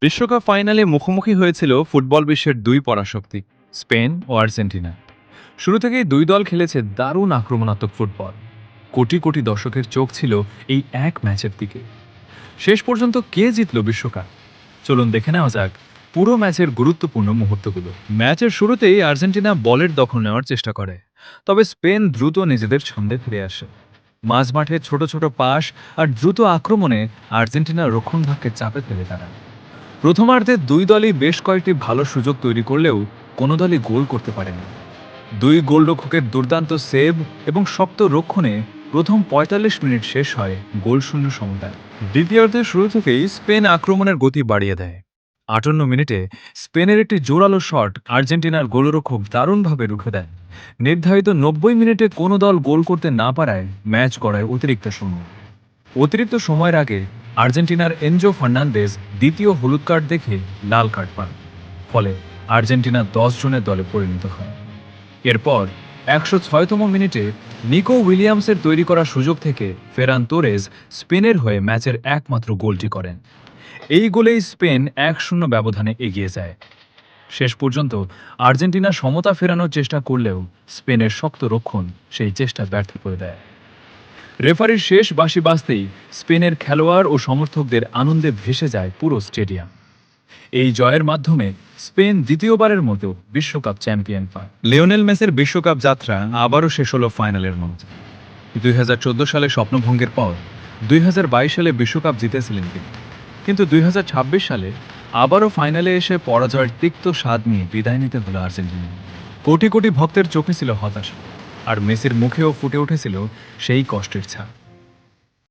বিশ্বকাপ ফাইনালে মুখোমুখি হয়েছিল ফুটবল বিশ্বের দুই পরাশক্তি, স্পেন ও আর্জেন্টিনা। শুরু থেকেই দুই দল খেলেছে দারুণ আক্রমণাত্মক ফুটবল। কোটি কোটি দর্শকের চোখ ছিল এই এক ম্যাচের দিকে। শেষ পর্যন্ত কে জিতল বিশ্বকাপ, চলুন দেখে নেওয়া যাক পুরো ম্যাচের গুরুত্বপূর্ণ মুহূর্তগুলো। ম্যাচের শুরুতেই আর্জেন্টিনা বলের দখল নেওয়ার চেষ্টা করে, তবে স্পেন দ্রুত নিজেদের ছন্দে ফিরে আসে। মাঝমাঠে ছোট ছোট পাস আর দ্রুত আক্রমণে আর্জেন্টিনার রক্ষণভাগকে চাপে ফেলে তারা। প্রথমার্ধে দুই দলই বেশ কয়েকটি ভালো সুযোগ তৈরি করলেও কোনো দলই গোল করতে পারেনি। দুই গোলরক্ষকের দুর্দান্ত সেভ এবং শক্ত রক্ষণে প্রথম ৪৫ মিনিট শেষ হয় গোলশূন্য সমতায়। দ্বিতীয়ার্ধের শুরু থেকেই স্পেন আক্রমণের গতি বাড়িয়ে দেয়। ৫৮ মিনিটে স্পেনের একটি জোরালো শট আর্জেন্টিনার গোলরক্ষক দারুণভাবে রুখে দেয়। নির্ধারিত ৯০ মিনিটে কোনো দল গোল করতে না পারায় ম্যাচ গড়ায় অতিরিক্ত সময়। অতিরিক্ত সময়ের আগে আর্জেন্টিনার এনজো ফার্নান্দেজ দ্বিতীয় হলুদ কার্ড দেখে লাল কার্ড পান। ফলে আর্জেন্টিনা ১০ জনের দলে পরিণত হয়। এরপর ১০৬তম মিনিটে নিকো উইলিয়ামসের তৈরি করা সুযোগ থেকে ফেরান তোরেজ স্পেনের হয়ে ম্যাচের একমাত্র গোলটি করেন। এই গোলেই স্পেন ১-০ ব্যবধানে এগিয়ে যায়। শেষ পর্যন্ত আর্জেন্টিনা সমতা ফেরানোর চেষ্টা করলেও স্পেনের শক্ত রক্ষণ সেই চেষ্টা ব্যর্থ করে দেয়। রেফারির শেষ বাঁশি বাজতেই স্পেনের খেলোয়াড় ও সমর্থকদের আনন্দে ভেসে যায় পুরো স্টেডিয়াম। এই জয়ের মাধ্যমে স্পেন দ্বিতীয়বারের মতো বিশ্বকাপ চ্যাম্পিয়ন পায়। লিওনেল মেসির বিশ্বকাপ যাত্রা আবারও শেষ হলো ফাইনালের মঞ্চে। ২০১৪ সালে স্বপ্নভঙ্গের পর ২০২২ সালে বিশ্বকাপ জিতেছিলেন তিনি, কিন্তু ২০২৬ সালে আবারও ফাইনালে এসে পরাজয়ের তিক্ত স্বাদ নিয়ে বিদায় নিতে হলো আর্জেন্টিনা। কোটি কোটি ভক্তের চোখে ছিল হতাশা, আর মেসির মুখেও ফুটে উঠেছিল সেই কষ্টের ছাপ।